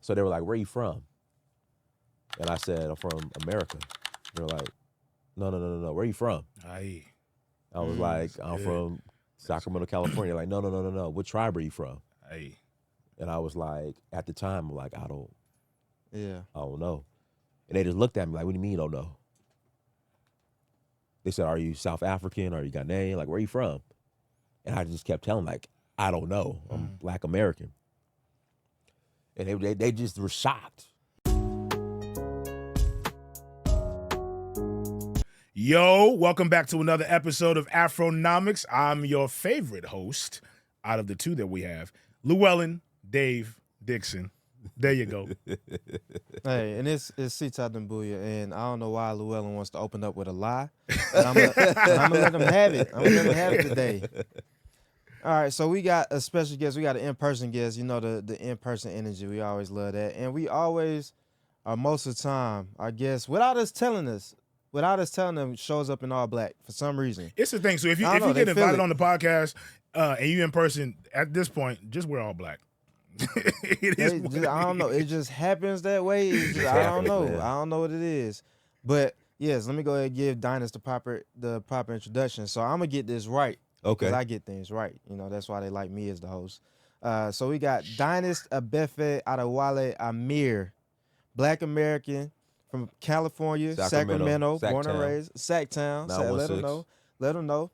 So they were like, where you from? And I said, I'm from America. They were like, no. Where you from? Aye. I was like, I'm from Sacramento, California. Like, no. What tribe are you from? Aye. And I was like, at the time, I'm like, I don't know. And they just looked at me like, what do you mean you don't know? They said, are you South African? Are you Ghanaian? Like, where are you from? And I just kept telling them, like, I don't know. I'm Black American. And they just were shocked. Yo, welcome back to another episode of Afronomics. I'm your favorite host out of the two that we have, Llewellyn Dave Dixon. There you go. Hey, and it's Sita Dumbuya, and I don't know why Llewellyn wants to open up with a lie, but I'm gonna let him have it. I'm gonna let him have it today. All right, so we got a special guest. We got an in-person guest. You know, the in-person energy. We always love that, and we always, most of the time, our guests, without us telling them, shows up in all black for some reason. It's the thing. So if you get invited on the podcast and you in person, at this point, just wear all black. I don't know. It just happens that way. I don't know. I don't know what it is. But yes, let me go ahead and give Dynast the proper introduction. So I'm gonna get this right. Okay. Because I get things right. You know, that's why they like me as the host. So we got Dynast Wahala Amir, Black American from California, Sacramento, born and raised, Sacktown. Let them know.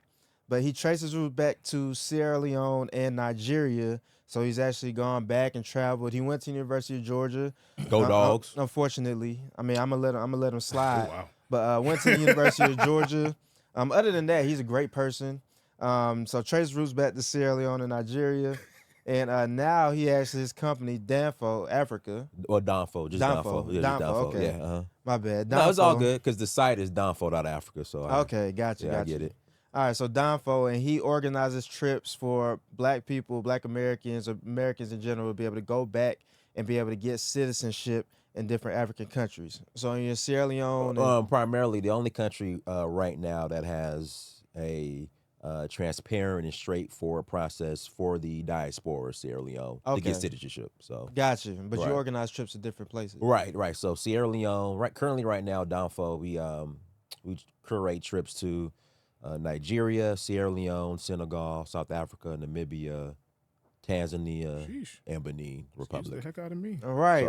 But he traces roots back to Sierra Leone and Nigeria. So he's actually gone back and traveled. He went to the University of Georgia. Go Dogs. Unfortunately, I mean, I'm gonna let him slide. Oh, wow. But went to the University of Georgia. Other than that, he's a great person. So traces roots back to Sierra Leone and Nigeria, and now he has his company Danfo Africa. Or Danfo, just Danfo. Yeah, Danfo. Okay. Yeah. My bad. Danfo. No, it's all good because the site is Danfo.Africa. So gotcha. I get it. All right, so Danfo, and he organizes trips for Black people, Black Americans, or Americans in general, to be able to go back and be able to get citizenship in different African countries. So in Sierra Leone, primarily the only country right now that has a transparent and straightforward process for the diaspora, Sierra Leone, to get citizenship. So gotcha. But you organize trips to different places. Right. So Sierra Leone, currently right now, Danfo, we curate trips to Nigeria, Sierra Leone, Senegal, South Africa, Namibia, Tanzania, and Benin Republic. The heck out of me. Right.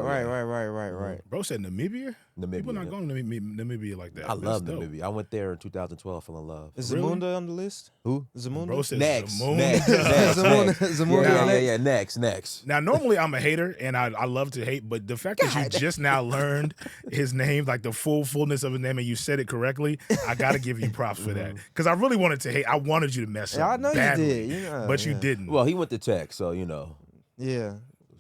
Bro said Namibia? Namibia. People not going to Namibia like that. I love Namibia. I went there in 2012, fell in love. Is Zamunda on the list? Who? Zamunda? Bro said Next. Zamunda. Next. Now, normally I'm a hater, and I love to hate, but the fact that you just now learned his name, like the fullness of his name, and you said it correctly, I got to give you props for that. Because I really wanted to hate. I wanted you to mess up. I know badly, you did. but you didn't. Well, he went to Tech, so you know. Yeah.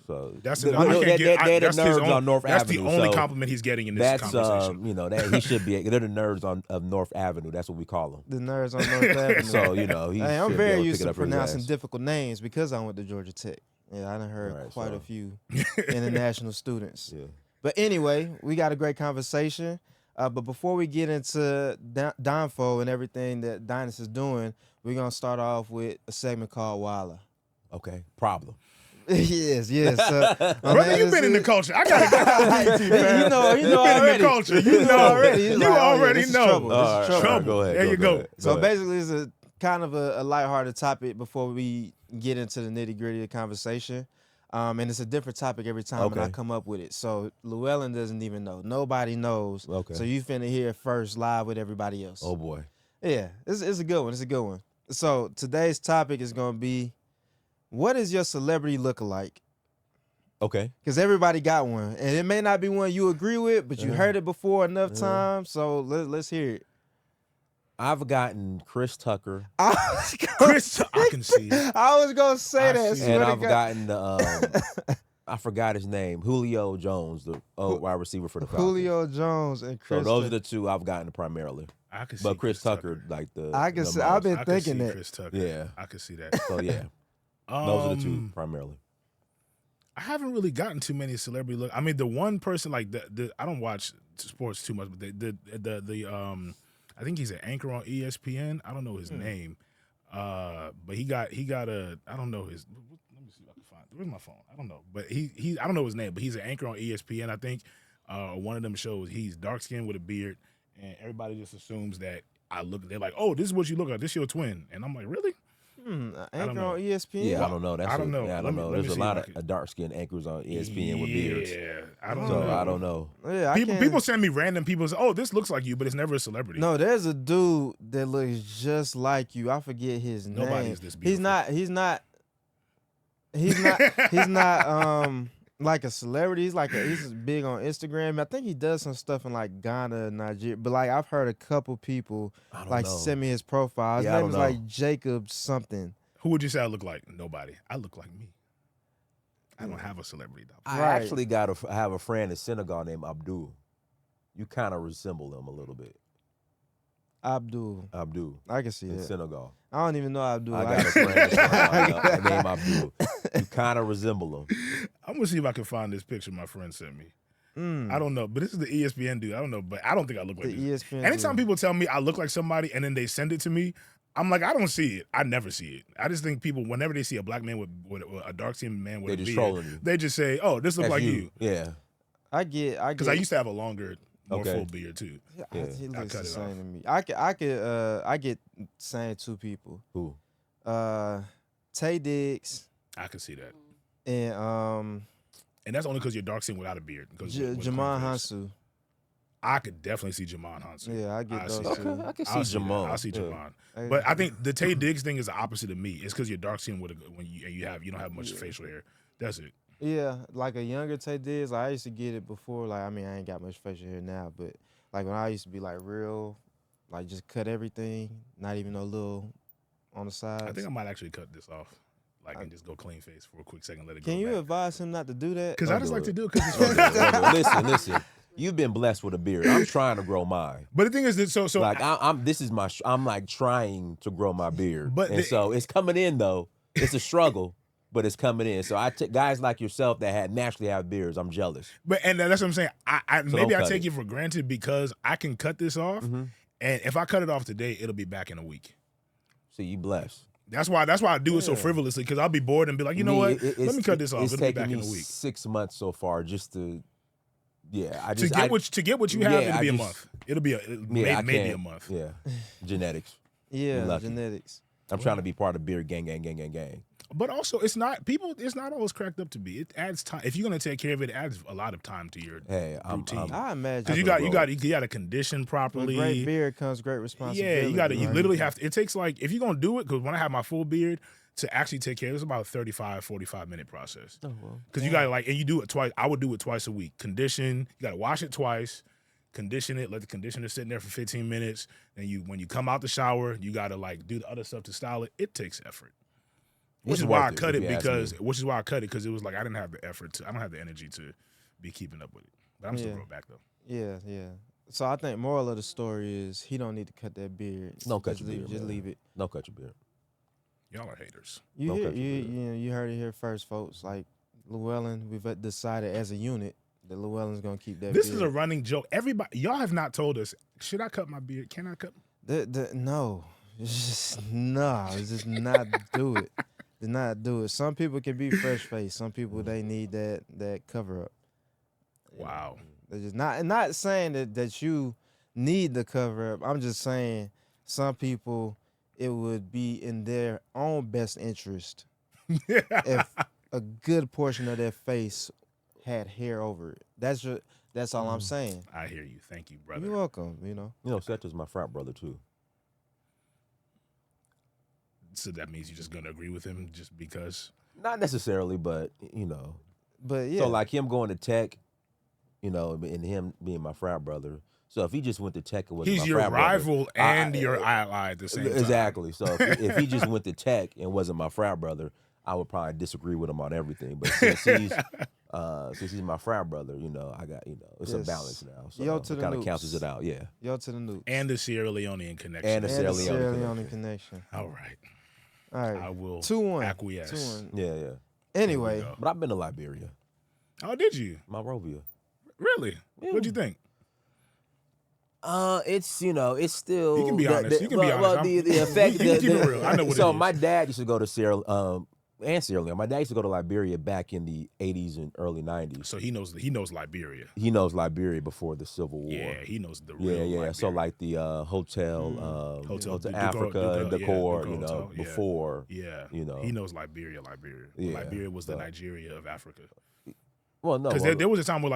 So that's the nerds on North That's Avenue. the only so compliment he's getting in this conversation. That he should be. They're the nerds of North Avenue. That's what we call them. The nerds on North Avenue. So I'm very used to pronouncing difficult names because I went to Georgia Tech. Yeah, I done heard quite a few international students. Yeah. But anyway, we got a great conversation. But before we get into Danfo and everything that Dynast is doing, we're gonna start off with a segment called Wahala. Okay. Problem. yes. Brother, you've been in the culture. I gotta get you know you've been already. in the culture. You know already. You already know. Trouble. All right, go ahead. There you go. So basically, it's a kind of a lighthearted topic before we get into the nitty gritty of the conversation. And it's a different topic every time when I come up with it. So Llewellyn doesn't even know. Nobody knows. Okay. So you finna hear it first live with everybody else. Oh boy. Yeah, it's a good one. So today's topic is gonna be, what is your celebrity lookalike? Okay. Because everybody got one, and it may not be one you agree with, but you heard it before enough times. So let's hear it. I've gotten Chris Tucker. I can see it. I was gonna say that. And I've gotten I forgot his name, Julio Jones, the wide receiver for the Falcons. Julio Jones and Chris. So those are the two I've gotten primarily. I can see, but Chris Tucker, like the. I can see. I've been thinking that. Chris Tucker. Yeah, I can see that. So yeah, those are the two primarily. I haven't really gotten too many celebrity look. I mean, the one person like the I don't watch sports too much, but the I think he's an anchor on ESPN. I don't know his name, but he got a I don't know his. Let me me see if I can find. Where's my phone? I don't know, but he I don't know his name, but he's an anchor on ESPN. I think one of them shows. He's dark skinned with a beard, and everybody just assumes that I look. They're like, oh, this is what you look like. This your twin, and I'm like, really? Anchor on ESPN. Yeah, I don't know. I don't know. Yeah, I Let don't me- know. let me There's a see lot if I of dark skinned anchors on ESPN with beards. Yeah, I don't So know. I don't know. Yeah, People send me random people say, oh, this looks like you, but it's never a celebrity. No, there's a dude that looks just like you. I forget his name. Nobody is this He's beautiful. not. He's not like a celebrity. He's big on Instagram. I think he does some stuff in like Ghana, Nigeria. But like I've heard a couple people I don't like know. send me his profile. His Yeah, I name don't is know. like Jacob something. Who would you say I look like? Nobody. I look like me. I don't have a celebrity though. I Right. actually have a friend in Senegal named Abdul. You kind of resemble him a little bit. Abdul. I can see in that. Senegal. I don't even know Abdul. I got a friend in Senegal named Abdul. You kind of resemble him. I'm gonna see if I can find this picture my friend sent me. I don't know, but this is the ESPN dude. I don't know, but I don't think I look like The this. ESPN. Anytime dude. people tell me I look like somebody and then they send it to me, I'm like, I don't see it. I never see it. I just think people, whenever they see a black man with a dark skinned man with They a just beard, trolling you. they just say, "Oh, this looks That's like you." Yeah. I get. Because I used to have a longer, more Okay. full beard too. Yeah. He I looks cut the it same off. to me. I get same two people. Who? Tay Diggs I can see that, and and that's only because you're dark skinned without a beard. With a Jamon clean face. Hansu. I could definitely see Jamon Hansu. Yeah, I get I those see two. Okay, I can I'll see see that. Jamon. I'll see Yeah. Jamon. But I think the Tay Diggs thing is the opposite of me. It's because you're dark skinned with you don't have much facial hair. That's it. Yeah, like a younger Tay Diggs. Like I used to get it before. Like I mean, I ain't got much facial hair now, but like when I used to be like real, like just cut everything, not even no little on the sides. I think I might actually cut this off, and just go clean face for a quick second. Let it Can go. you advise him not to do that? Because I Don't just do like it. to do it because it's fun. Listen. You've been blessed with a beard. I'm trying to grow mine. But the thing is that so Like I'm this is I'm like trying to grow my beard. But and so it's coming in though. It's a struggle, but it's coming in. So I take guys like yourself that naturally have beards. I'm jealous. and that's what I'm saying. I maybe don't I cut take it. it for granted because I can cut this off, Mm-hmm. and if I cut it off today, it'll be back in a week. So you blessed. That's why I do it so frivolously because I'll be bored and be like, you know what? Let me cut this off. It's It'll be taken back in me a week. 6 months so far just to To get what you have, it'll be a month. It'll be maybe a month. Yeah, genetics. Yeah, lucky. genetics. I'm trying to be part of beard gang. But also, it's not always cracked up to be. It adds time. If you're gonna take care of it, it adds a lot of time to your Hey, routine. I imagine. Because you got to condition With properly. great beard comes great responsibility. Yeah, you right? literally have to. It takes if you're gonna do it, because when I have my full beard, to actually take care of it, it's about a 35, 45-minute process. Oh, well. Because you got to and you do it twice. I would do it twice a week. Condition, you got to wash it twice, condition it, let the conditioner sit in there for 15 minutes. Then when you come out the shower, you got to do the other stuff to style it. It takes effort. Which It's is why I worth it, cut if it you ask me. because it was like I didn't have the effort I don't have the energy to be keeping up with it. But I'm still Yeah. grow back though. Yeah. So I think moral of the story is he don't need to cut that beard. Don't cut Just your leave, beard, Just man. leave it. Don't cut your beard. Y'all are haters. You Don't hear, cut your beard. you heard it here first, folks. Like Llewellyn, we've decided as a unit that Llewellyn's gonna keep that. This beard. is a running joke. Y'all have not told us, should I cut my beard? Can I cut? No, it's just not do it. Do not do it. Some people can be fresh faced. Some people they need that cover up. Wow. They're just not saying that you need the cover up. I'm just saying some people it would be in their own best interest if a good portion of their face had hair over it. That's all I'm saying. I hear you. Thank you, brother. You're welcome. You know, Seth is my frat brother too. So that means you're just gonna agree with him just because? Not necessarily, but But yeah. So like him going to tech, and him being my frat brother. So if he just went to tech, it wasn't He's my your frat brother, rival and your ally at the same time. Exactly. So if he just went to tech and wasn't my frat brother, I would probably disagree with him on everything. But since he's my frat brother, I got it's a Yes. balance now. So Yo to it the kind of noops. cancels it out. Yeah. Yo to the nukes. And the Sierra Leonean connection. And the And Sierra the Leone Sierra connection. Leone connection. All right. All right. I will 2-1. acquiesce. 2-1. Yeah. Anyway, go. But I've been to Liberia, Oh, did you? Monrovia. Really? What'd you think? It's it's still. You can be honest. You can be honest. Well, the effect. You can keep it real. I know what so it is. my dad used to go to Sierra and Sierra Leone. My dad used to go to Liberia back in the 80s and early 90s. So he knows Liberia. He knows Liberia before the Civil War. Yeah, he knows the real. Yeah. So Liberia. like the Hotel Africa and Decor, yeah, you know, Hotel, yeah. before. Yeah, you know, he knows Liberia. Yeah, Liberia was the Nigeria of Africa. Well, no, Because there was a time where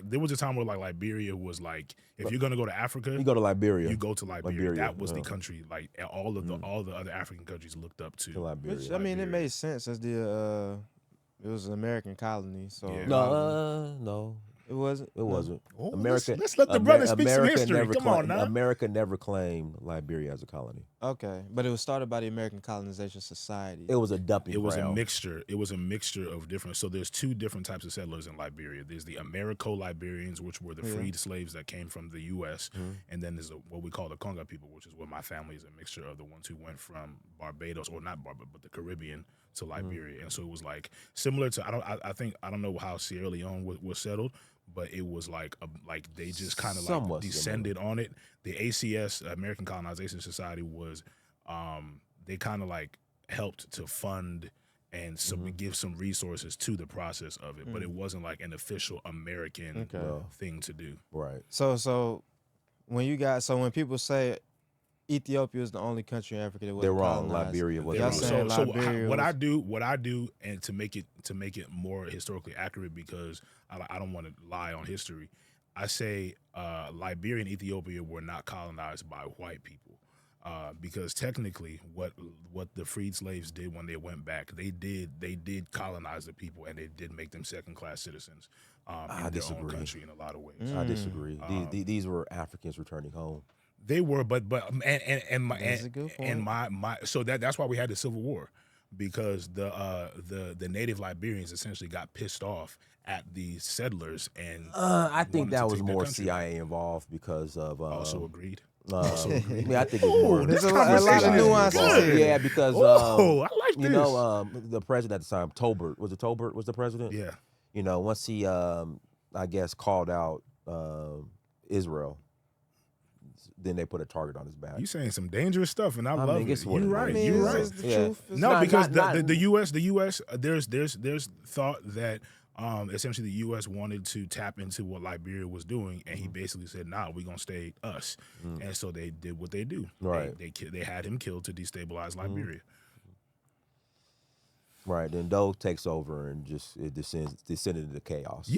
there was a time where Liberia was like, if you're gonna go to Africa, you go to Liberia. You go to Liberia. That was the country. Like all the other African countries looked up to Liberia. Which, I mean, it made sense as it was an American colony. So Yeah. No, it wasn't. it wasn't. Oh, America. let's let the brother speak some America history. never Come on now. America never claimed Liberia as a colony. Okay, but it was started by the American Colonization Society. It was a dumping It was ground. a mixture. It was a mixture of different. So there's two different types of settlers in Liberia. There's the Americo-Liberians, which were the freed slaves that came from the U.S., and then there's what we call the Conga people, which is what my family is a mixture of the ones who went from Barbados, or not Barbados, but the Caribbean to Liberia. And so it was like similar to I don't know how Sierra Leone was settled, but it was like they just kind of like descended on it. The ACS, American Colonization Society, was they kind of like helped to fund and give some resources to the process of it, but it wasn't like an official American thing to do. Right. So when people say Ethiopia is the only country in Africa that was They're wrong. colonized, Liberia was. What I do, and to make it more historically accurate, because I don't want to lie on history, I say Liberia and Ethiopia were not colonized by white people, because technically, what the freed slaves did when they went back, they did colonize the people, and they did make them second-class citizens in their own country in a lot of ways. I disagree. These were Africans returning home. They were, but so that's why we had the Civil War, because the native Liberians essentially got pissed off at the settlers, and I think that was more CIA involved because of also agreed. Yeah, I think it's more. There's a lot of nuances here. Yeah, because I like this. You know, the president at the time, Tolbert was the president? Yeah. You know, once he I guess called out Israel, then they put a target on his back. You saying some dangerous stuff, and I love it. You're right. You're You're right. right. It's the truth. It's No, not- because not- the U.S. There's thought that essentially the U.S. wanted to tap into what Liberia was doing, and he basically said, "Nah, we're gonna stay us," and so they did what they do. Right. They had him killed to destabilize Liberia. Right. Then Doe takes over and just it descended into chaos.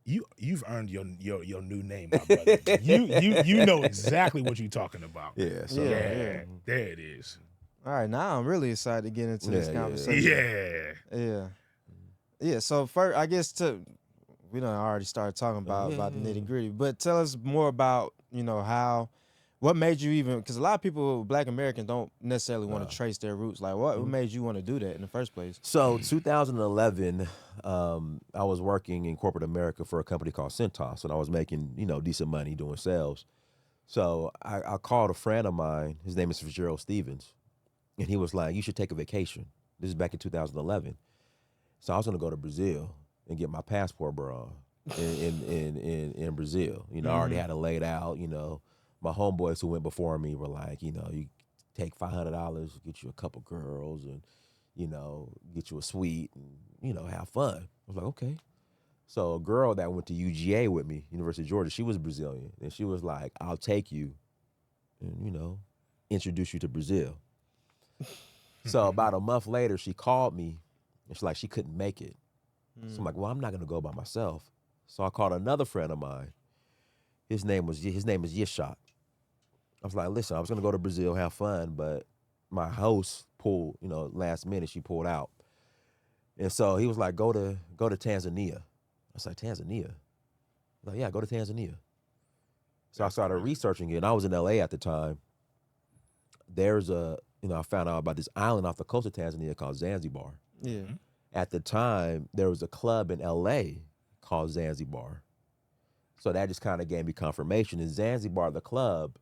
You've earned your new name, my brother. you know exactly what you're talking about. Yeah. So Yeah, there it is. All right, now I'm really excited to get into this conversation. Yeah. So first, I guess we done already started talking about the nitty gritty, but tell us more about what made you even, because a lot of people, Black Americans, don't necessarily want to trace their roots. Like, what made you want to do that in the first place? So 2011, I was working in corporate America for a company called Centos, and I was making decent money doing sales. So I called a friend of mine. His name is Fitzgerald Stevens, and he was like, "You should take a vacation." This is back in 2011. So I was gonna go to Brazil and get my passport bro in Brazil. I already had it laid out. My homeboys who went before me were like, you take $500, get you a couple girls, and get you a suite, and have fun. I was like, okay. So a girl that went to UGA with me, University of Georgia, she was Brazilian, and she was like, "I'll take you, and introduce you to Brazil." So about a month later, she called me, and she's like, she couldn't make it. So I'm like, well, I'm not gonna go by myself. So I called another friend of mine. His name is Yishak. I was like, listen, I was gonna go to Brazil, have fun, but my host pulled, last minute she pulled out. And so he was like, go to Tanzania. I was like, Tanzania? He's like, yeah, go to Tanzania. So I started researching it, and I was in LA at the time. There's I found out about this island off the coast of Tanzania called Zanzibar. Yeah. At the time, there was a club in LA called Zanzibar. So that just kind of gave me confirmation. In Zanzibar, the club,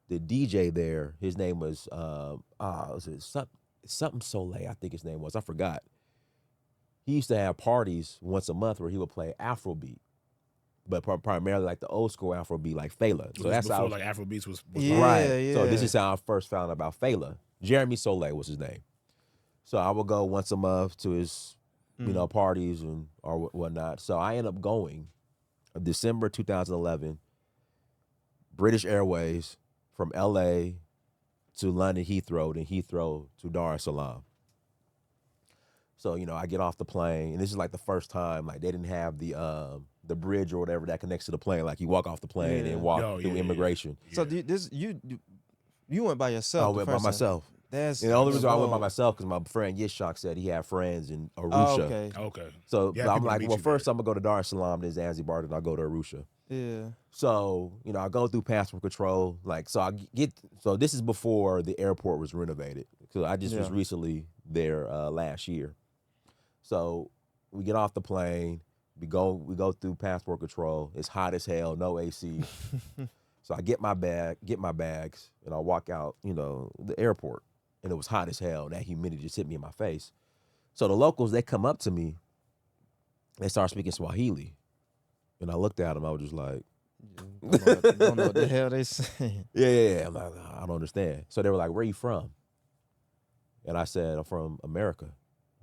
the DJ there, his name was something Soleil, I think his name was. I forgot. He used to have parties once a month where he would play Afrobeat, but primarily like the old school Afrobeat, like Fela. So that's before how like Afrobeats was Yeah, right. yeah. So this is how I first found out about Fela. Jeremy Soleil was his name. So I would go once a month to his, parties and or whatnot. So I ended up going December 2011, British Airways from LA to London Heathrow, then Heathrow to Dar es Salaam. So, I get off the plane, and this is like the first time, like they didn't have the bridge or whatever that connects to the plane. Like you walk off the plane and walk through immigration. So you went by yourself? I went by myself. That's the only reason I went by myself because my friend Yishak said he had friends in Arusha. Oh, Okay. So Yeah, I'm like, well, first there. I'm gonna go to Dar es Salaam, then Zanzibar, then I'll go to Arusha. Yeah. So, I go through passport control. Like, so this is before the airport was renovated. So I just was recently there last year. So we get off the plane, we go through passport control. It's hot as hell, no AC. So I get my bags, and I walk out, the airport. And it was hot as hell. That humidity just hit me in my face. So the locals, they come up to me, they start speaking Swahili. And I looked at them, I was just like, don't know what the hell they saying. Yeah. I'm like, I don't understand. So they were like, where you from? And I said, I'm from America.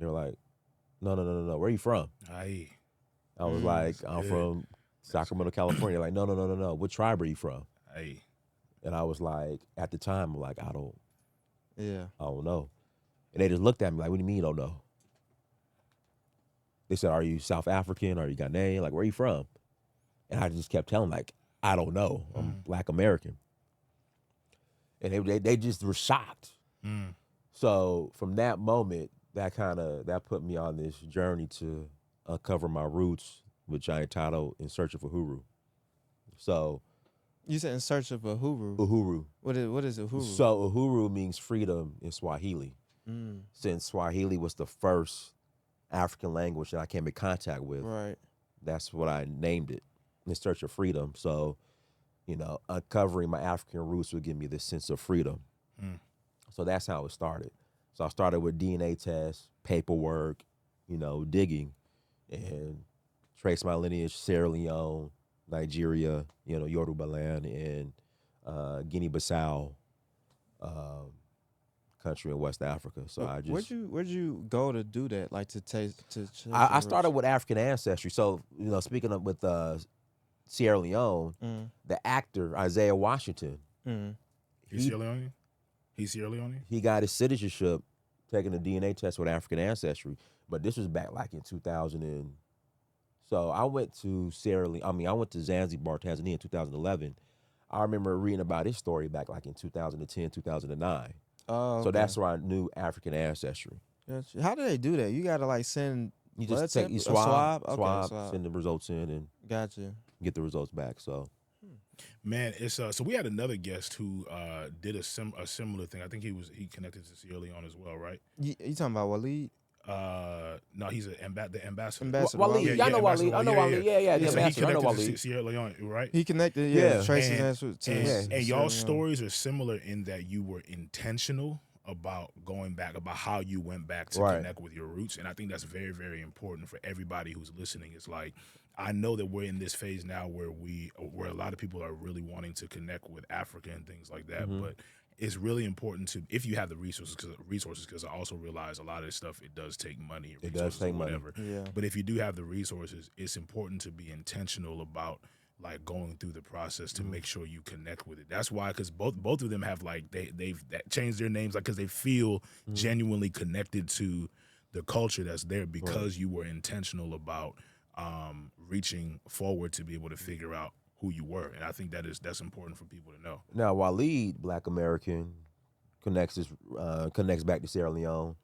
They were like, no. Where you from? Aye. I was like, I'm from Sacramento, California. Like, no. What tribe are you from? Aye. And I was like, at the time, I'm like, I don't know. And they just looked at me like, what do you mean you don't know? They said, are you South African? Are you Ghanaian? Like, where are you from? And I just kept telling them, like, I don't know. I'm Black American. And they just were shocked. So from that moment, that put me on this journey to uncover my roots, which I entitled In Search of Uhuru. So you said In Search of Uhuru. Uhuru. What is Uhuru? So Uhuru means freedom in Swahili. Since Swahili was the first African language that I came in contact with. Right. That's what I named it, In Search of Freedom. So, uncovering my African roots would give me this sense of freedom. So that's how it started. So I started with DNA tests, paperwork, digging, and traced my lineage, Sierra Leone, Nigeria, Yoruba land, and Guinea-Bissau, country in West Africa. So I just where'd you go to do that? Like to taste I started with African ancestry. So speaking of with Sierra Leone, the actor Isaiah Washington, He's Sierra Leonean? He's Sierra Leonean? he got his citizenship taking a DNA test with African ancestry. But this was back like in 2000 and so I went to I went to Zanzibar, Tanzania in 2011. I remember reading about his story back like in 2010, 2009. Oh, okay. So that's where I knew African ancestry. Gotcha. How do they do that? You gotta like send You blood just take sample- you a swab, swab? send the results in, and Gotcha. get the results back. So Man, it's so we had another guest who did a similar thing. I think he connected to Sierra Leone as well, right? You talking about Waleed? No, he's the ambassador. Ambassador Waleed, Waleed. I know Waleed. I know Waleed. Yeah, the So he ambassador. I know connected to Waleed. Sierra Leone, right? He connected, Yeah. Tracy's And- answer to And Sierra y'all's Leone. stories are similar in that you were intentional about going back, about how you went back to Right. connect with your roots. And I think that's very, very important for everybody who's listening. It's like, I know that we're in this phase now where a lot of people are really wanting to connect with Africa and things like that. But it's really important to, if you have the resources, because I also realize a lot of this stuff, it does take money. It does take money. Whatever. Yeah. But if you do have the resources, it's important to be intentional about like going through the process to make sure you connect with it. That's why, because both of them have like they've changed their names, like because they feel genuinely connected to the culture that's there because you were intentional about reaching forward to be able to figure out who you were. And I think that's important for people to know. now Waleed, Black American, connects back to Sierra Leone.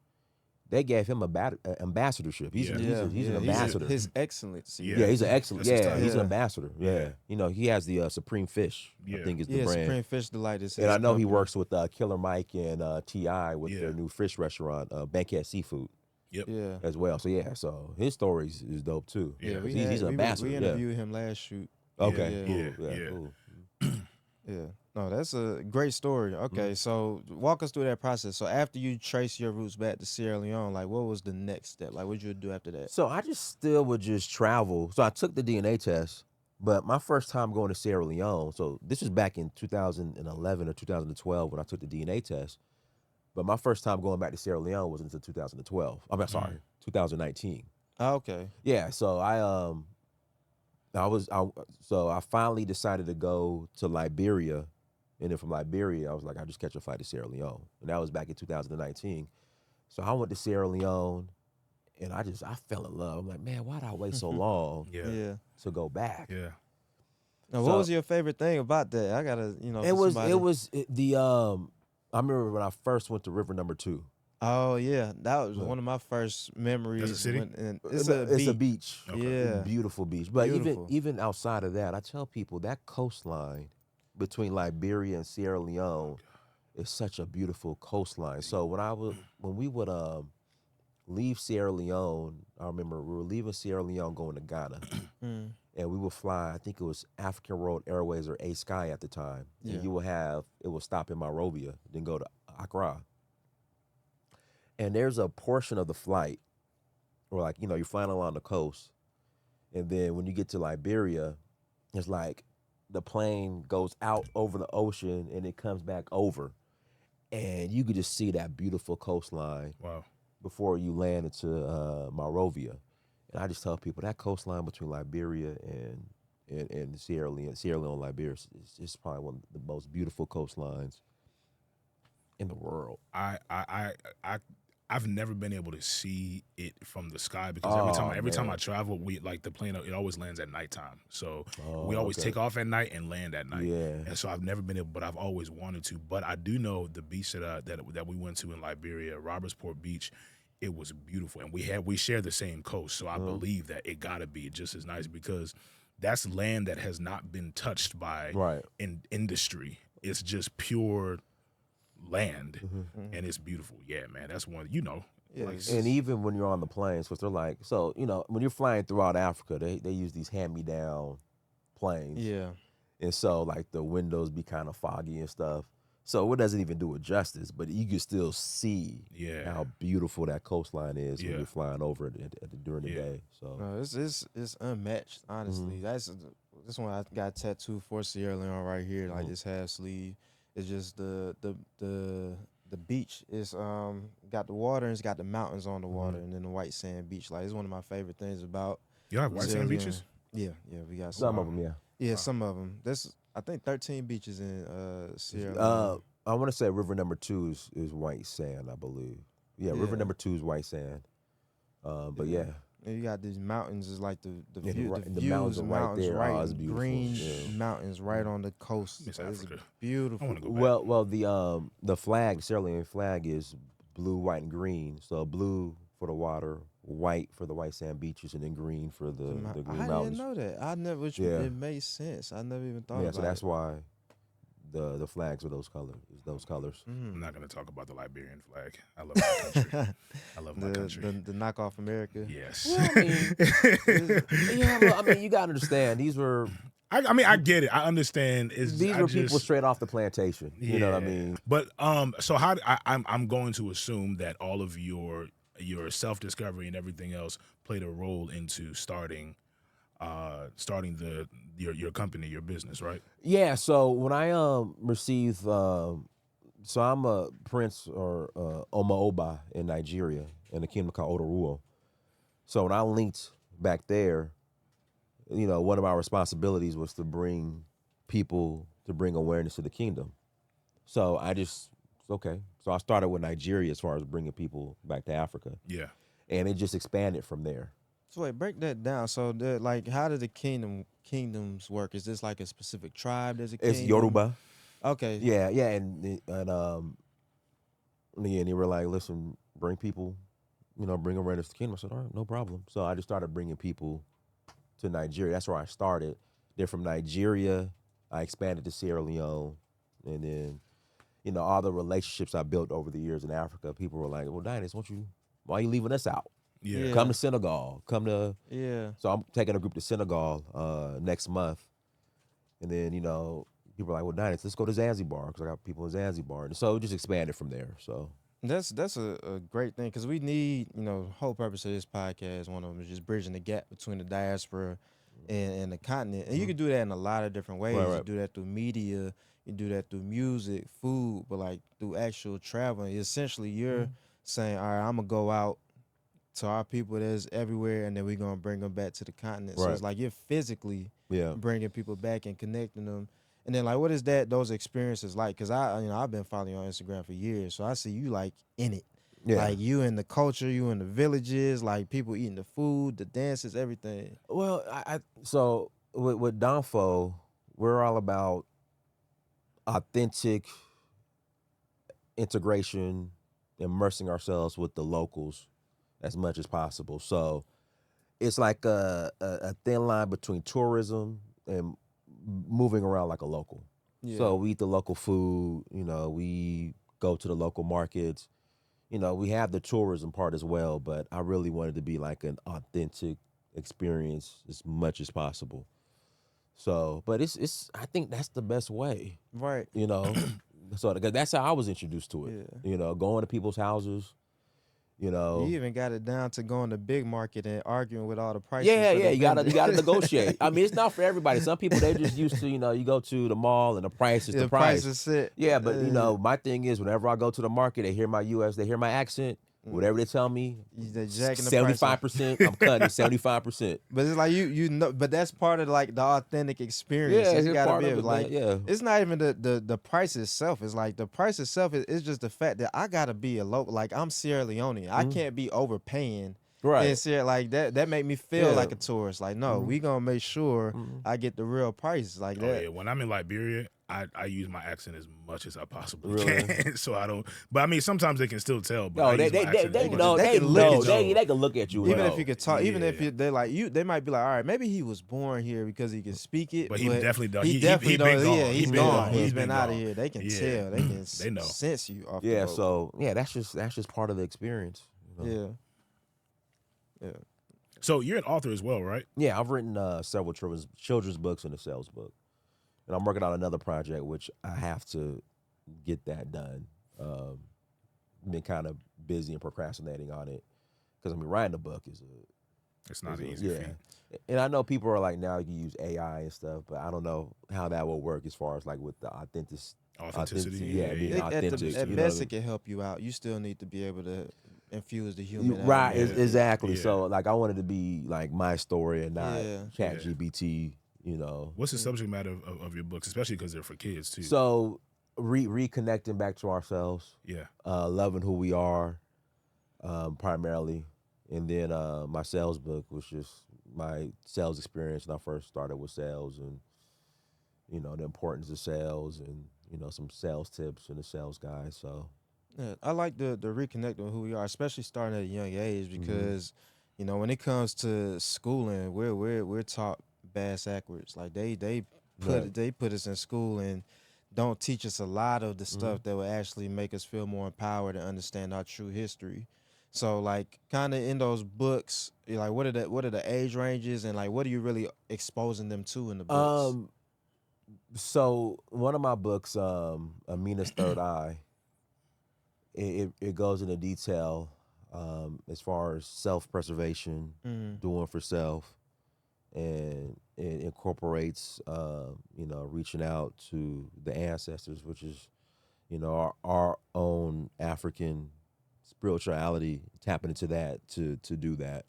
They gave him a ambassadorship. He's an ambassador. His Excellency. Yeah. Yeah, he's an excellent. That's his Yeah, title. he's an Yeah. ambassador. Yeah, he has the Supreme Fish. Yeah. I think is the Yeah, brand. Supreme Fish Delight is his And I know he company. works with Killer Mike and Ti with Yeah. their new fish restaurant, Bankhead Seafood, Yeah. as well. So so his story is dope too. Yeah, we he's an ambassador. We yeah. interviewed him last shoot. Okay. Yeah. Cool. Yeah. Cool. Yeah. No, that's a great story. Okay, so walk us through that process. So after you trace your roots back to Sierra Leone, like what was the next step? Like what you do after that? So I still would just travel. So I took the DNA test, but my first time going to Sierra Leone, so this was back in 2011 or 2012 when I took the DNA test. But my first time going back to Sierra Leone was until 2012. I'm sorry, 2019. Oh, okay. Yeah, so I finally decided to go to Liberia, and then from Liberia, I was like, I just catch a flight to Sierra Leone, and that was back in 2019. So I went to Sierra Leone, and I fell in love. I'm like, man, why did I wait so long Yeah. Yeah. to go back? Yeah. Now, So- what was your favorite thing about that? I gotta, It for was somebody- the I remember when I first went to River Number 2. Oh yeah, that was Look. one of my first memories. That's a city? And It's a beach. Okay. Yeah. Beautiful beach. But Beautiful. even outside of that, I tell people that coastline between Liberia and Sierra Leone is such a beautiful coastline. So when we would leave Sierra Leone, I remember we were leaving Sierra Leone going to Ghana. Mm. And we would fly, I think it was African Road Airways or A Sky at the time. Yeah. And it would stop in Monrovia, then go to Accra. And there's a portion of the flight where, like, you're flying along the coast. And then when you get to Liberia, it's like the plane goes out over the ocean and it comes back over. And you could just see that beautiful coastline Wow. before you land into Monrovia. And I just tell people that coastline between Liberia and Sierra Leone, Liberia is just probably one of the most beautiful coastlines in the world. I've never been able to see it from the sky because Oh, every time I man. travel, the plane, it always lands at nighttime. So Oh, we always okay. take off at night and land at night. Yeah. And so I've never been able, but I've always wanted to. But I do know the beach that we went to in Liberia, Robertsport Beach. It was beautiful, and we share the same coast. So I believe that it gotta be just as nice because that's land that has not been touched by Right. industry. It's just pure land, Mm-hmm. and it's beautiful. Yeah, man, that's one. Yeah, Like, it's- And even when you're on the planes, because they're like, so, when you're flying throughout Africa, they use these hand-me-down planes. Yeah. And so, like, the windows be kind of foggy and stuff. So it doesn't even do it justice, but you can still see Yeah. how beautiful that coastline is when Yeah. you're flying over it during the Yeah. day. So No, it's unmatched, honestly. That's this one I got tattooed for Sierra Leone right here, like this half sleeve. It's just the beach is got the water and it's got the mountains on the water and then the white sand beach. Like it's one of my favorite things about you have white Sierra sand Leone. beaches? Yeah, we got some of them, yeah. Yeah, some of them. There's I think 13 beaches in Sierra Uh, Leone. I want to say River Number 2 is white sand, I believe. Yeah, River Yeah. Number 2 is white sand. But yeah, And you got these mountains. It's like the Yeah, view, right- the the views, mountains are right mountains there. right, Oh, it's beautiful. green Yeah. mountains right on the coast. Miss Like, it's Africa. beautiful. I want to go back. well, the flag, Sierra Leone flag is blue, white, and green. So blue for the water, white for the white sand beaches, and then green for the green I mountains. didn't know that. I never. Which Yeah. it made sense. I never even thought Yeah, about so that's it. why the flags are those colors. Those colors. I'm not going to talk about the Liberian flag. I love my country. I love my country. the knockoff America. Yes. Well, I mean, you gotta understand. These were I get it. I understand. people straight off the plantation. You know what I Yeah. mean? But so I'm going to assume that all of your self discovery and everything else played a role into starting your company, your business, right? Yeah. So when I received, so I'm a prince or Omaoba in Nigeria in the kingdom called Odoruo. So when I linked back there, one of our responsibilities was to bring awareness to the kingdom. So okay. So I started with Nigeria as far as bringing people back to Africa, Yeah. and it just expanded from there. So wait, break that down. So how do the kingdoms work? Is this like a specific tribe? There's a kingdom? It's Yoruba. Okay. Yeah, and again, they were like, listen, bring people, bring awareness to the kingdom. I said, all right, no problem. So I just started bringing people to Nigeria. That's where I started. Then from Nigeria, I expanded to Sierra Leone, and then, all the relationships I built over the years in Africa, people were like, well, Dynast, why are you leaving us out? Yeah. Yeah. Come to Senegal. Yeah. So I'm taking a group to Senegal next month. And then, people are like, well, Dynast, let's go to Zanzibar because I got people in Zanzibar. And so it just expanded from there. So That's a great thing because we need, whole purpose of this podcast, one of them is just bridging the gap between the diaspora in the continent. And you can do that in a lot of different ways. Right, right. You do that through media, you do that through music, food, but like through actual traveling. Essentially, you're saying, all right, I'm gonna go out to our people that's everywhere, and then we're gonna bring them back to the continent. So Right. it's like you're physically Yeah. bringing people back and connecting them. And then like, what is those experiences like? Because I've been following you on Instagram for years, so I see you like in it. Yeah. Like you in the culture, you in the villages, like people eating the food, the dances, everything. Well, so with Donfo, we're all about authentic integration, immersing ourselves with the locals as much as possible. So it's like a thin line between tourism and moving around like a local. Yeah. So we eat the local food, we go to the local markets. We have the tourism part as well, but I really wanted to be like an authentic experience as much as possible. So, but I think that's the best way, Right. So because that's how I was introduced to it. Going to people's houses, You even got it down to going to big market and arguing with all the prices. Yeah, for the you gotta vendors. negotiate. I mean, it's not for everybody. Some people they just used to, you go to the mall and the price is the price. Price is set. Yeah, but my thing is whenever I go to the market, they hear my they hear my accent. Whatever they tell me, They jacking the price up. 75%, I'm cutting 75%. But it's like you know, but that's part of like the authentic experience. Yeah, It's it's gotta part be of it, like man. Yeah. it's not even the price itself. It's like the price itself is just the fact that I gotta be a local. Like I'm Sierra Leonean. I can't be overpaying. Right. And Sierra, like that make me feel Yeah. like a tourist. Like no, we gonna make sure I get the real price. Like Oh that. yeah, when I'm in Liberia, I use my accent as much as I possibly Really? can. So I don't. But I mean, sometimes they can still tell. But No, I they use my accent they as much know as- they can look know at they you. they can look at you. Even and if know. you could talk, even if Yeah. they like you, they might be like, all right, maybe he was born here because he can speak it. But he definitely don't. He He definitely been don't. gone. Yeah, He he's been gone. gone. He's He been been out of gone. here. They can Yeah. tell. They can They know. sense you off. Yeah, the boat. so that's just part of the experience. Yeah. So you're an author as well, right? Yeah, I've written several children's books and a sales book, and I'm working on another project which I have to get that done. Been kind of busy and procrastinating on it because writing a book is It's not an a easy feat. And I know people are like now you can use AI and stuff, but I don't know how that will work as far as like with the Authenticity. being authentic. At you know what best, I it can help you out. You still need to be able to infuse the mean? human. Right, element. exactly. Yeah. So like I wanted to be like my story and not Yeah. Chat GPT. What's the subject matter of your books, especially because they're for kids too? So reconnecting back to ourselves, yeah. loving who we are, primarily, and then my sales book was just my sales experience when I first started with sales, and the importance of sales, and some sales tips and the sales guide. So Yeah, I like the reconnect with who we are, especially starting at a young age, because when it comes to schooling, we're taught bass backwards. Like they put us in school and don't teach us a lot of the stuff that will actually make us feel more empowered and understand our true history. So like kind of in those books, you're like what are the age ranges, and like what are you really exposing them to in the books? So one of my books, Amina's Third Eye, it goes into detail as far as self-preservation, doing for self, and it incorporates, reaching out to the ancestors, which is, our own African spirituality, tapping into that to do that.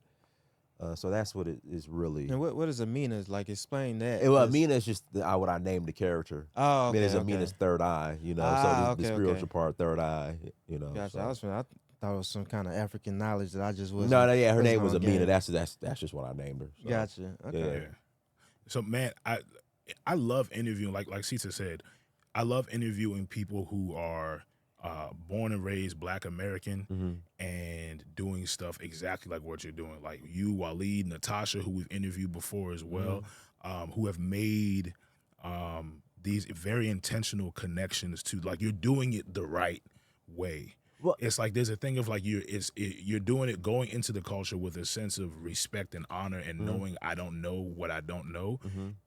So that's what it is really. And what does Amina like? Explain that. Well, 'cause- Amina is just what I named the character. Oh, okay, Amina's okay. Amina's third eye, so Ah, the okay, spiritual okay. part, third eye, Gotcha. so. I thought it was some kind of African knowledge that I just wasn't. No, yeah, her wasn't name was on Amina. game. That's just what I named her. So. Gotcha. Okay. Yeah. So man, I love interviewing, like Sita said, I love interviewing people who are born and raised Black American and doing stuff exactly like what you're doing. Like you, Waleed, Natasha, who we've interviewed before as well, who have made these very intentional connections to, like, you're doing it the right way. Well, It's like there's a thing of like you're doing it, going into the culture with a sense of respect and honor and knowing I don't know what I don't know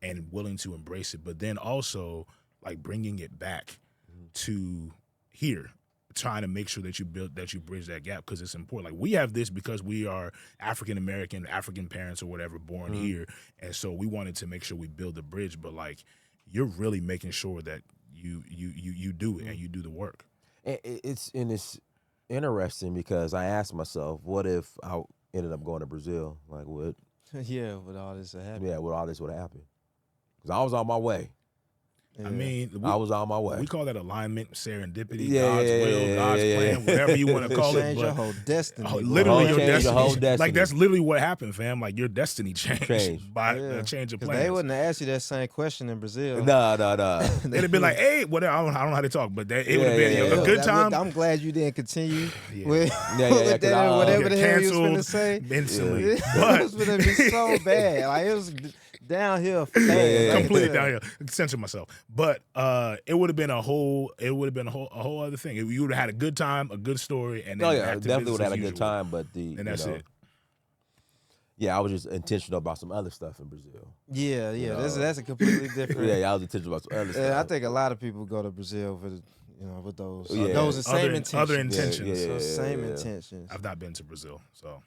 and willing to embrace it, but then also like bringing it back to here, trying to make sure that you bridge that gap because it's important. Like we have this because we are African American, African parents or whatever born here, and so we wanted to make sure we build the bridge. But like you're really making sure that you do it and you do the work. It's interesting because I asked myself, what if I ended up going to Brazil? Like what? Yeah, with all this happening. Yeah, what all this would have happened? Because I was on my way. I mean, I was on my way. We call that alignment, serendipity, Yeah, God's will, God's plan, whatever you want to call it. Change your whole destiny. Literally your Change your whole destiny. Like destiny. that's literally what happened, fam. Like your destiny changed by a change of plans. They wouldn't have asked you that same question in Brazil. No. They'd have been like, "Hey, whatever." I don't know how they talk, but it would have been a good time. I'm glad you didn't continue with Yeah, that, whatever the hell you was canceled finna say. instantly. It But was gonna be so bad. Like it was downhill fast. Like, completely downhill. Censor myself. But it would have been a whole other thing. You would have had a good time, a good story, and then definitely would have had a good time. But and that's it. Yeah, I was just intentional about some other stuff in Brazil. Yeah. That's a completely different. Yeah, I was intentional about some other stuff. I think a lot of people go to Brazil for with those Other intentions. So same intentions. I've not been to Brazil, so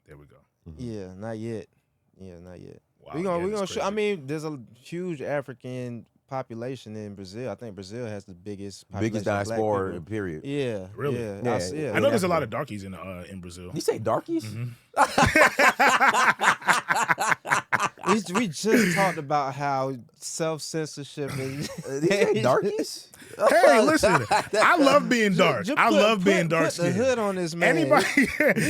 there we go. Yeah, not yet. Wow, We're gonna show. I crazy. mean, there's a huge African population in Brazil. I think Brazil has the biggest population of black diaspora, people. period. Yeah, Really? Yeah. I know there's a lot of darkies in Brazil. You say darkies? We just talked about how self-censorship is. You say darkies? Hey, listen, I love being dark. I love being dark Put the skinned. hood on this man. Anybody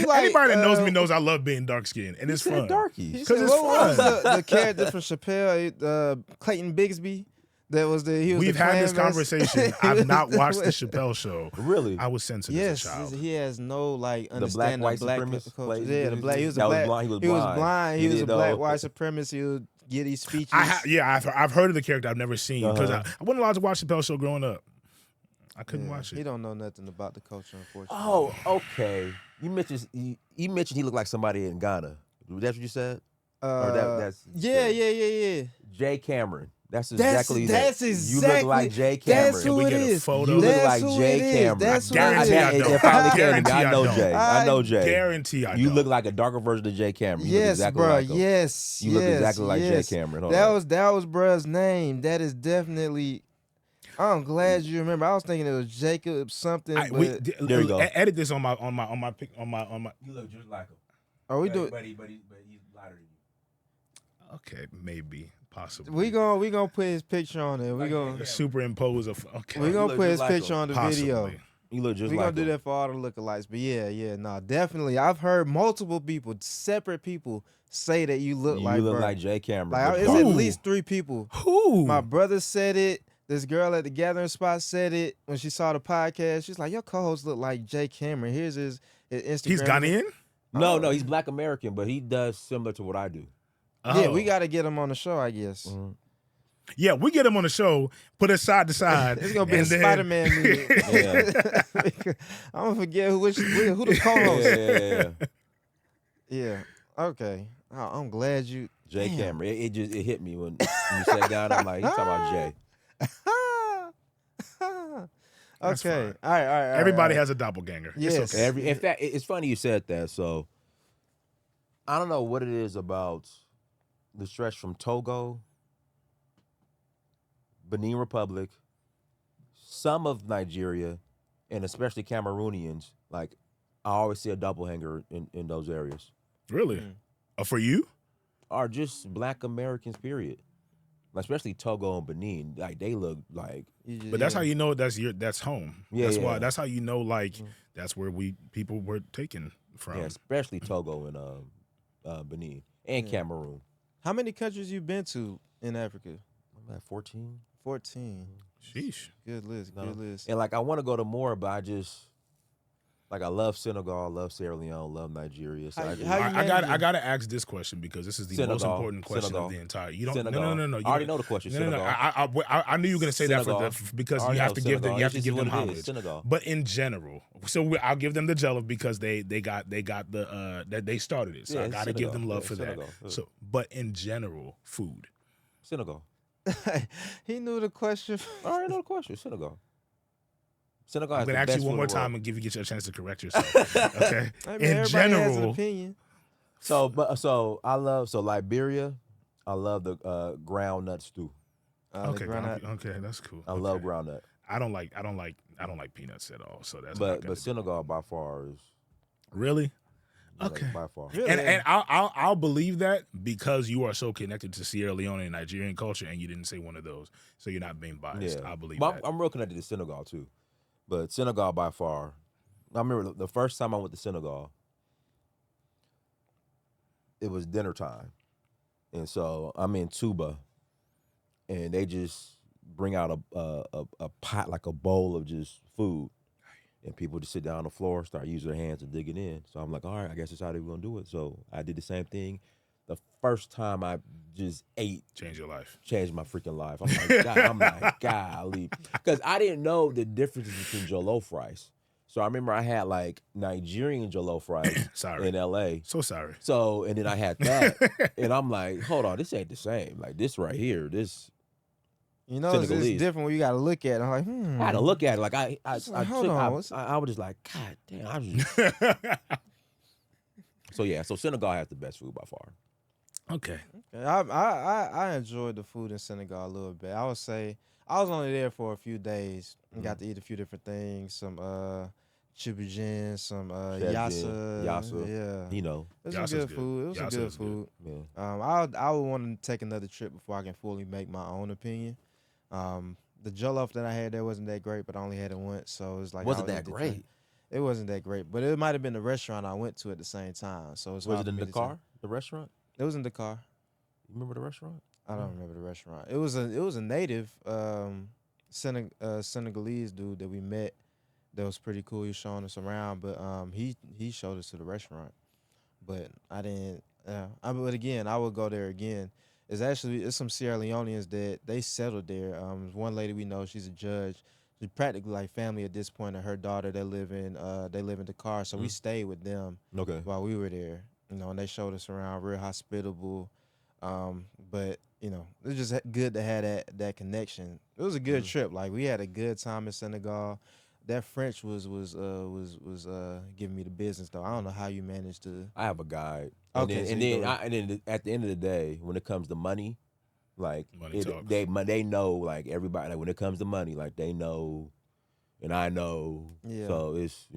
like, that knows me knows I love being dark skinned, and it's fun. Darkies. Because it's what was fun. the character from Chappelle, Clayton Bigsby? That was We've had this conversation. I've not watched the Chappelle show. Really? I was censored Yes, as a child. he has no like The understanding black of black white supremacist culture. place? Yeah, the black. He was a That was black. blind. He was He was blind. blind. He He was a didn't black know. white supremacist. He would get these speeches. I've heard of the character. I've never seen because I wasn't allowed to watch the Chappelle show growing up. I couldn't watch He it. don't know nothing about the culture, unfortunately. Oh, okay. You mentioned he looked like somebody in Ghana. That's what you said? Or that's yeah. Jay Cameron. That's That's exactly exactly. You look like Jay Cameron. That's Can who we it get a is. photo? You look That's like who Jay it is. Cameron. That's who Guarantee it I is. don't. It finally came to Guarantee me. I know don't. Jay. I know Jay. Guarantee I You don't. look like a darker version of Jay Cameron. You look Yes, exactly bro. like him. Yes, You look exactly like Jay yes. Cameron. Hold That on. was bruh's name. That is definitely. I'm glad you remember. I was thinking it was Jacob something. But There you go. Edit this on my. You look just like him. are we doing? But he's lighter than you. Okay, maybe, possibly. We gonna put his picture on there. We gonna superimpose of. Okay. we gonna look put just his like picture him. on the Possibly. video. You look just We like gonna do him. that for all the lookalikes. But nah, definitely. I've heard multiple people, separate people, say that you look like. You look Bro. like Jay Cameron. Like but it's dark. at least 3 people. Who? My brother said it. This girl at the gathering spot said it when she saw the podcast. She's like, "Your co-host look like Jay Cameron. Here's his Instagram." He's Ghanaian? No, he's Black American, but he does similar to what I do. Yeah, we Oh. got to get him on the show, I guess. Yeah, we get him on the show, put us side to side. It's gonna be a and then- Spider-Man meeting. Yeah. I'm gonna forget who the co-host. Yeah. Yeah. Okay. Oh, I'm glad you. Jay Damn. Cameron. It hit me when you said Ghana. I'm like, you talking about Jay. That's Okay. fine. All right. Everybody has a doppelganger. Yes. It's okay. In fact, it's funny you said that. So I don't know what it is about the stretch from Togo, Benin Republic, some of Nigeria, and especially Cameroonians. Like I always see a doppelganger in those areas. Really? For you? Are just Black Americans, period. Especially Togo and Benin, like they look like. But that's how you know that's home. Yeah, that's yeah. why. That's how you know that's where people were taken from. Yeah, especially Togo and Benin and Cameroon. How many countries you been to in Africa? I'm at 14. 14. Sheesh. Good list. No. Good list. And like I want to go to more, but I just like I love Senegal, I love Sierra Leone, love Nigeria. So How- I just, how you I got managing? to ask this question because this is the most Senegal. important question Senegal. of the entire. You don't. Senegal. No. I already know the question. No. Senegal. I knew you were going to say Senegal. that because I you already have know to give them. Senegal. You have to It's give just them what it is, homage. Senegal. But in general, so I'll give them the jello because they got the that they started it. So Yeah, I it's got to give Senegal. them love Yeah, for Senegal. that. So, but in general, food. Senegal. He knew the question. I already know the question. Senegal. Senegal I'm has gonna the ask best you one food more in the world. time and get you a chance to correct yourself. Okay. Hey, man, In everybody has an general, opinion. So I love Liberia. I love the ground nut stew. The okay, granite. okay, that's cool. I Okay. love ground nut. I don't like peanuts at all. So that's not gonna But Senegal by far is really. like, Okay. by far. Really? And I'll believe that because you are so connected to Sierra Leone and Nigerian culture, and you didn't say one of those, so you're not being biased. Yeah, I believe but that. I'm real connected to Senegal too, but Senegal by far. I remember the first time I went to Senegal. It was dinner time, and so I'm in Tuba, and they just bring out a pot, like a bowl of just food, and people just sit down on the floor, start using their hands and digging in. So I'm like, all right, I guess that's how they're gonna do it. So I did the same thing. The first time I just ate, Change your life. changed my freaking life. I'm like, golly, because I didn't know the differences between jollof rice. So I remember I had like Nigerian jollof rice Sorry. in L.A. So sorry. So and then I had that, and I'm like, hold on, this ain't the same. Like this right here, this. You know, it's Senegalese. different when you got to look at it. I'm like, I had to look at it like I It's like, hold on, what's- I was just like, God damn. So yeah, so Senegal has the best food by far. Okay. I enjoyed the food in Senegal a little bit. I would say I was only there for a few days and got to eat a few different things. Some Attribution, some yassa. Yeah. You know, It was some Yassa's good good. food. It was some Yassa good is good. food. yeah. I would want to take another trip before I can fully make my own opinion. The jollof that I had there wasn't that great, but I only had it once, so it's like Wasn't I that was great? It wasn't that great, but it might have been the restaurant I went to at the same time. So it's Was hard it for in me the to car? tell. The restaurant? It was in the car. You remember the restaurant? I don't remember the restaurant. It was a native Senegalese dude that we met. That was pretty cool. He was showing us around, but he showed us to the restaurant. But I didn't. But again, I would go there again. It's some Sierra Leoneans that they settled there. One lady we know, she's a judge. She's practically like family at this point, and her daughter they live in Dakar. So we stayed with them Okay. while we were there. You know, and they showed us around, real hospitable. But you know, it was just good to have that connection. It was a good trip. Like we had a good time in Senegal. That French was giving me the business though. I don't know how you managed to. I have a guide. Okay, so And you then at the end of the day, when it comes to money, like Money talks. they know, like everybody, like when it comes to money, like they know, and I know. Yeah. So it's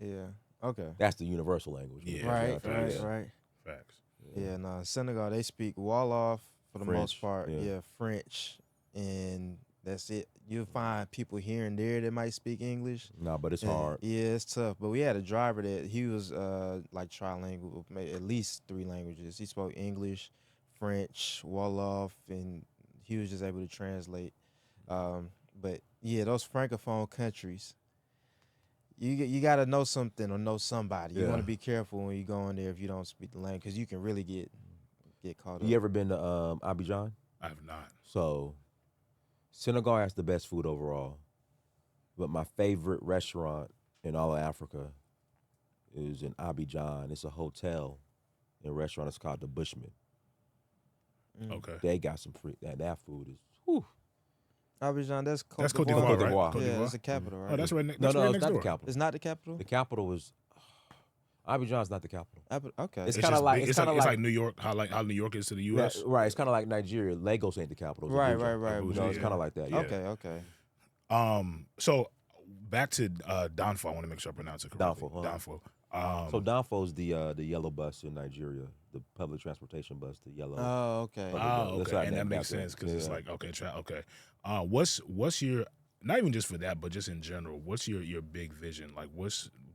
Yeah. Okay. that's the universal language. Yeah. Right. facts. Right. Facts. Yeah. No, Senegal they speak Wolof for the most French, part. yeah. Yeah, French, and that's it. You'll find people here and there that might speak English. No, but it's And, hard. yeah, it's tough. But we had a driver that he was like trilingual, maybe at least 3 languages. He spoke English, French, Wolof, and he was just able to translate. But yeah, those francophone countries, you got to know something or know somebody. You Yeah. want to be careful when you go in there if you don't speak the language, because you can really get caught up. You ever been to Abidjan? I have not. So Senegal has the best food overall, but my favorite restaurant in all of Africa is in Abidjan. It's a hotel and restaurant. It's called the Bushman. Okay. They got some free that food is. Whew. Abidjan, that's Côte That's Côte d'Ivoire. d'Ivoire, right? D'Ivoire. Côte Yeah, d'Ivoire. it's the capital, right? Oh, that's right. No, That's right it's next not door. the capital. It's not the capital. The capital was Abidjan's not the capital. Okay. It's It's kind of just like big. it's kind of like New York. How New York is to the U.S. right. It's kind of like Nigeria. Lagos ain't the capital. It's Right, Abuja. right. Abuja, You know, it's yeah. kind of like that. Yeah. Okay. So back to Danfo. I want to make sure I pronounce it correctly. Danfo, Danfo. So Danfo's the yellow bus in Nigeria, the public transportation bus, the yellow. Oh, okay. That's Okay, like and that that makes back then. sense because it's Yeah. like okay. What's your, not even just for that, but just in general, what's your big vision? Like,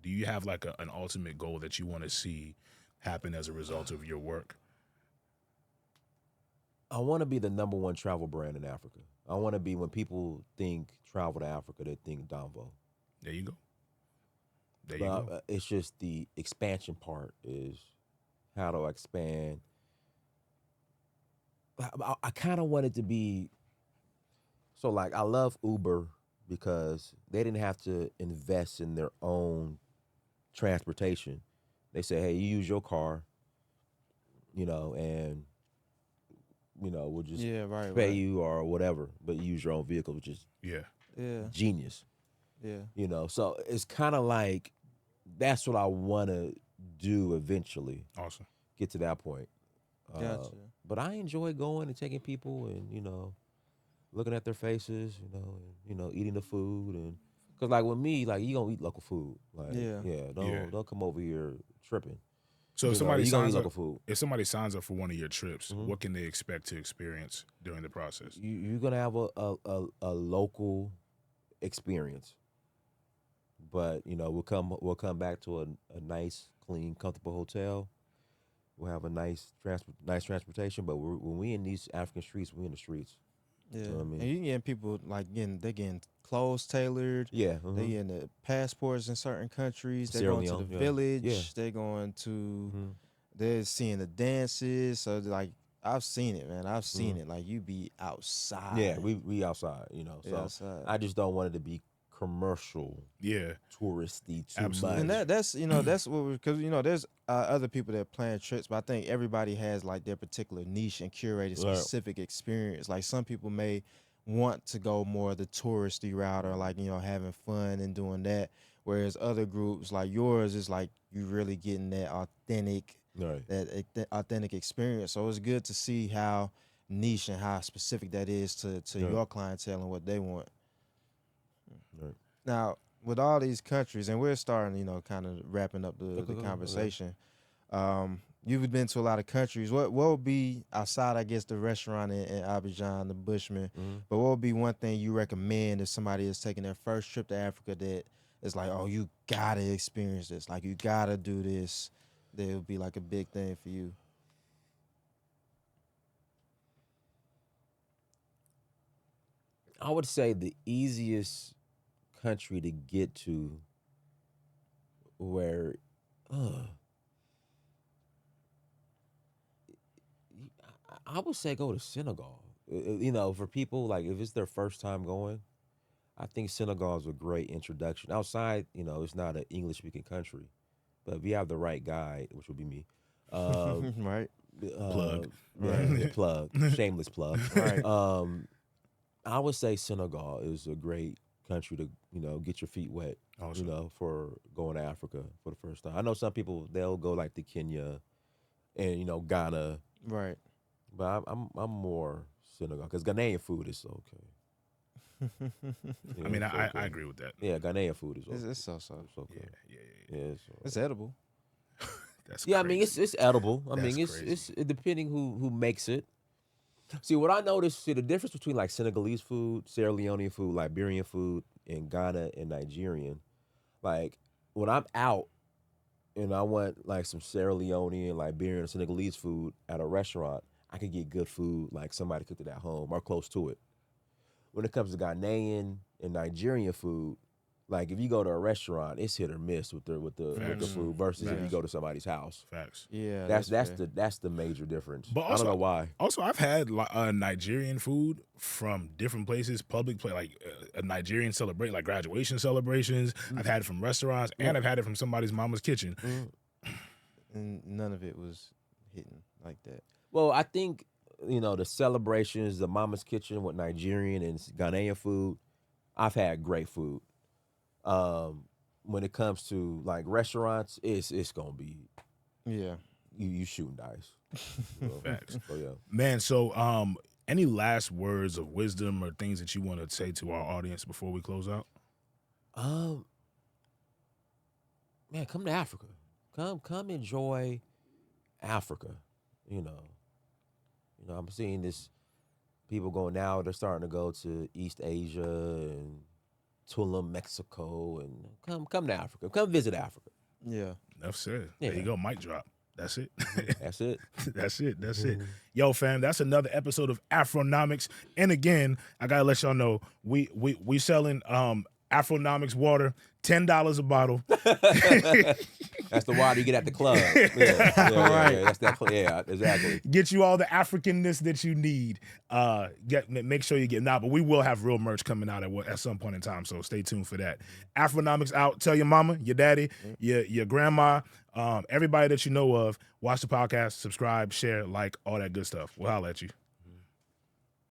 do you have like an ultimate goal that you want to see happen as a result of your work? I want to be the #1 travel brand in Africa. I want to be, when people think travel to Africa, they think Danfo. There you go. There you go. But it's just the expansion part is how to expand. I kind of want it to be, so like I love Uber because they didn't have to invest in their own transportation. They say, hey, you use your car, and we'll just Yeah, right. pay you or whatever, but you use your own vehicle, which is Yeah. Yeah. genius. Yeah. You know, so it's kind of like that's what I want to do eventually. Awesome. Get to that point. Gotcha. But I enjoy going and taking people and looking at their faces, eating the food and because like with me, like you gonna eat local food, like Yeah. don't come over here tripping. So if You somebody gonna eat signs local up, food. if somebody signs up for one of your trips, Mhm. what can they expect to experience during the process? You're gonna have a local experience, but we'll come back to a nice, clean, comfortable hotel. We'll have a nice transportation, but when we in these African streets, we in the streets. Yeah. You know what I mean? And you getting people like they getting clothes tailored. Yeah, They getting the passports in certain countries. They're Sierra going to the Leone, yeah. village. Yeah. They're going to. Mhm. They're seeing the dances. So like I've seen it, man. I've seen Mhm. it. Like you be outside. Yeah, we outside, Yeah, So outside. I just don't want it to be commercial, Yeah, touristy too Absolutely. much. And that's that's what because there's other people that plan trips, but I think everybody has like their particular niche and curated Right. specific experience. Like some people may want to go more the touristy route or like having fun and doing that, whereas other groups like yours is like you really getting that authentic Right. authentic experience. So it's good to see how niche and how specific that is to Yeah. your clientele and what they want. Right. Now, with all these countries, and we're starting, kind of wrapping up the Okay. conversation. You've been to a lot of countries. What would be outside, I guess, the restaurant in Abidjan, the Bushman? Mhm. But what would be one thing you recommend if somebody is taking their first trip to Africa that is like, oh, you gotta experience this, like you gotta do this? That would be like a big thing for you. I would say the easiest country to get to where I would say go to Senegal. For people like if it's their first time going, I think Senegal is a great introduction. Outside, it's not an English speaking country, but if you have the right guide, which would be me, um, Right. Plug. yeah, plug, shameless plug. Right. I would say Senegal is a great country to get your feet wet. Awesome. For going to Africa for the first time. I know some people they'll go like to Kenya and Ghana, Right. but I'm more Senegal because Ghanaian food is okay. I mean, it's I okay. agree with that. Yeah, Ghanaian food is okay. It's so. It's okay. Yeah. Yeah, it's, It's edible. That's yeah. I crazy. mean, it's edible. I That's mean, it's crazy. it's depending who makes it. See, what I noticed, the difference between like Senegalese food, Sierra Leonean food, Liberian food, and Ghana and Nigerian. Like when I'm out and I want like some Sierra Leonean, Liberian, Senegalese food at a restaurant, I can get good food like somebody cooked it at home or close to it. When it comes to Ghanaian and Nigerian food, like if you go to a restaurant, it's hit or miss with the Facts. food versus if you Facts. go to somebody's house. Facts. Yeah. That's fair. that's the major difference. But I also- don't know why. Also, I've had Nigerian food from different places, public play, like a Nigerian celebrate, like graduation celebrations. I've had it from restaurants, and I've had it from somebody's mama's kitchen. And none of it was hitting like that. Well, I think the celebrations, the Mama's Kitchen with Nigerian and Ghanaian food. I've had great food. When it comes to like restaurants, it's gonna be Yeah. you shooting dice. Facts. So yeah. Man, so any last words of wisdom or things that you want to say to our audience before we close out? Man, come to Africa. Come enjoy Africa. I'm seeing this people going now. They're starting to go to East Asia and Tulum, Mexico, and come to Africa. Come visit Africa. Yeah. Enough said. There Yeah. you go, mic drop. That's it. That's it. That's it. Yo, fam, that's another episode of Afronomics. And again, I gotta let y'all know we selling Afronomics water, $10 a bottle. That's the water you get at the club. Yeah, that's that. Yeah, exactly. Get you all the Africanness that you need. Make sure you get but we will have real merch coming out at some point in time. So stay tuned for that. Afronomics out. Tell your mama, your daddy, your grandma, everybody that you know of. Watch the podcast, subscribe, share, like all that good stuff. We'll holler at you.